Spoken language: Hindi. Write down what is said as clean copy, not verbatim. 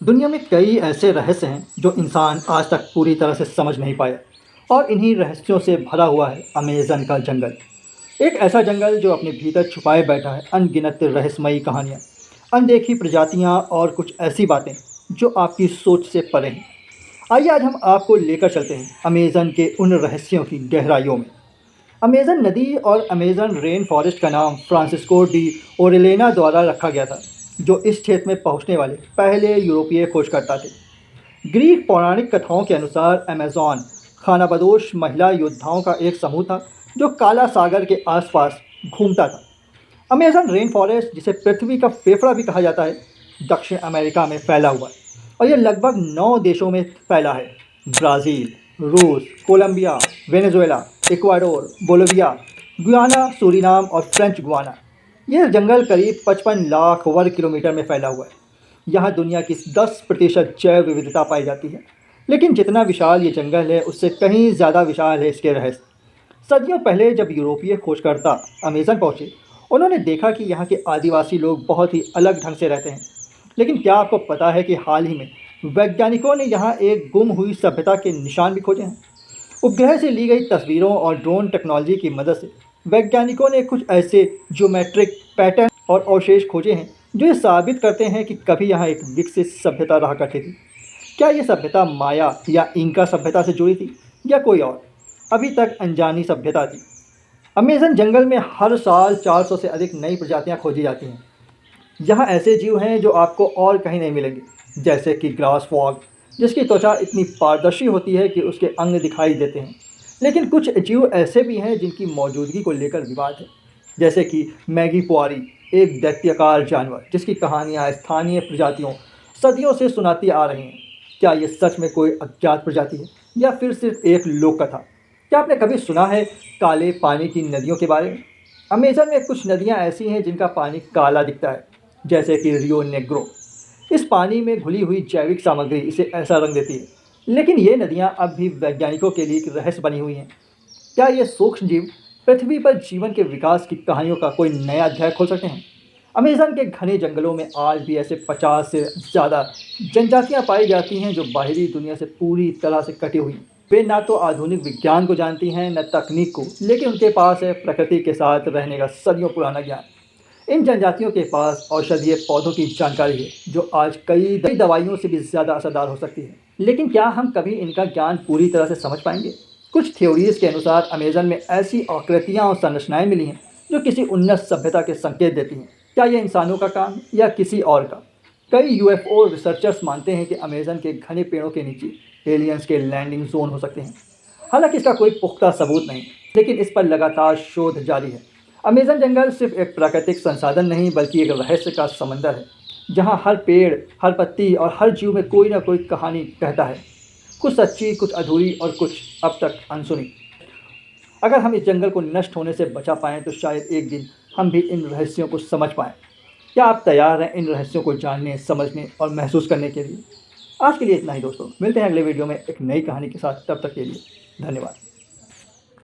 दुनिया में कई ऐसे रहस्य हैं जो इंसान आज तक पूरी तरह से समझ नहीं पाया और इन्हीं रहस्यों से भरा हुआ है अमेज़न का जंगल। एक ऐसा जंगल जो अपने भीतर छुपाए बैठा है अनगिनत रहस्यमयी कहानियाँ, अनदेखी प्रजातियाँ और कुछ ऐसी बातें जो आपकी सोच से परे हैं। आइए आज हम आपको लेकर चलते हैं अमेज़न के उन रहस्यों की गहराइयों में। अमेज़न नदी और अमेज़न रेन फॉरेस्ट का नाम फ्रांसिस्को डी ओरेलिना द्वारा रखा गया था, जो इस क्षेत्र में पहुंचने वाले पहले यूरोपीय खोजकर्ता थे। ग्रीक पौराणिक कथाओं के अनुसार अमेज़न खानाबदोश महिला योद्धाओं का एक समूह था जो काला सागर के आसपास घूमता था। अमेज़न रेन फॉरेस्ट, जिसे पृथ्वी का फेफड़ा भी कहा जाता है, दक्षिण अमेरिका में फैला हुआ है और यह लगभग 9 देशों में फैला है। ब्राज़ील, रूस, Colombia, Venezuela, Ecuador, Bolivia, Guyana, Suriname और फ्रेंच गुयाना। यह जंगल करीब 55 लाख वर्ग किलोमीटर में फैला हुआ है। यहाँ दुनिया की 10% जैव विविधता पाई जाती है। लेकिन जितना विशाल ये जंगल है, उससे कहीं ज़्यादा विशाल है इसके रहस्य। सदियों पहले जब यूरोपीय खोजकर्ता अमेज़न पहुँचे, उन्होंने देखा कि यहाँ के आदिवासी लोग बहुत ही अलग ढंग से रहते हैं। लेकिन क्या आपको पता है कि हाल ही में वैज्ञानिकों ने यहाँ एक गुम हुई सभ्यता के निशान भी खोजे हैं? उपग्रह से ली गई तस्वीरों और ड्रोन टेक्नोलॉजी की मदद से वैज्ञानिकों ने कुछ ऐसे ज्योमेट्रिक पैटर्न और अवशेष खोजे हैं जो ये साबित करते हैं कि कभी यहाँ एक विकसित सभ्यता रहा करती थी। क्या ये सभ्यता माया या इंका सभ्यता से जुड़ी थी या कोई और अभी तक अनजानी सभ्यता थी? अमेज़न जंगल में हर साल 400 से अधिक नई प्रजातियाँ खोजी जाती हैं। यहाँ ऐसे जीव हैं जो आपको और कहीं नहीं मिलेंगे, जैसे कि ग्रास फॉग, जिसकी त्वचा इतनी पारदर्शी होती है कि उसके अंग दिखाई देते हैं। लेकिन कुछ जीव ऐसे भी हैं जिनकी मौजूदगी को लेकर विवाद है, जैसे कि मैगी पुआरी, एक दैत्याकार जानवर जिसकी कहानियाँ स्थानीय प्रजातियों सदियों से सुनाती आ रही हैं। क्या ये सच में कोई अज्ञात प्रजाति है या फिर सिर्फ एक लोक कथा? क्या आपने कभी सुना है काले पानी की नदियों के बारे में? अमेज़न में कुछ नदियाँ ऐसी हैं जिनका पानी काला दिखता है, जैसे कि रियो नेग्रो। इस पानी में घुली हुई जैविक सामग्री इसे ऐसा रंग देती है। लेकिन ये नदियाँ अब भी वैज्ञानिकों के लिए एक रहस्य बनी हुई हैं। क्या ये सूक्ष्म जीव पृथ्वी पर जीवन के विकास की कहानियों का कोई नया अध्याय खोल सकते हैं? अमेज़न के घने जंगलों में आज भी ऐसे 50 से ज़्यादा जनजातियाँ पाई जाती हैं जो बाहरी दुनिया से पूरी तरह से कटी हुई हैं। वे ना तो आधुनिक विज्ञान को जानती हैं न तकनीक को, लेकिन उनके पास है प्रकृति के साथ रहने का सदियों पुराना ज्ञान। इन जनजातियों के पास औषधीय पौधों की जानकारी है जो आज कई दवाइयों से भी ज़्यादा असरदार हो सकती है। लेकिन क्या हम कभी इनका ज्ञान पूरी तरह से समझ पाएंगे? कुछ थ्योरीज के अनुसार अमेज़न में ऐसी आकृतियाँ और संरचनाएं मिली हैं जो किसी उन्नत सभ्यता के संकेत देती हैं। क्या यह इंसानों का काम या किसी और का? कई यूएफओ रिसर्चर्स मानते हैं कि अमेज़न के घने पेड़ों के नीचे एलियंस के लैंडिंग जोन हो सकते हैं। हालांकि इसका कोई पुख्ता सबूत नहीं, लेकिन इस पर लगातार शोध जारी है। अमेज़न जंगल सिर्फ एक प्राकृतिक संसाधन नहीं बल्कि एक रहस्य का समंदर है, जहाँ हर पेड़, हर पत्ती और हर जीव में कोई ना कोई कहानी कहता है। कुछ सच्ची, कुछ अधूरी और कुछ अब तक अनसुनी। अगर हम इस जंगल को नष्ट होने से बचा पाएँ तो शायद एक दिन हम भी इन रहस्यों को समझ पाएँ। क्या आप तैयार हैं इन रहस्यों को जानने, समझने और महसूस करने के लिए? आज के लिए इतना ही दोस्तों। मिलते हैं अगले वीडियो में एक नई कहानी के साथ। तब तक के लिए धन्यवाद।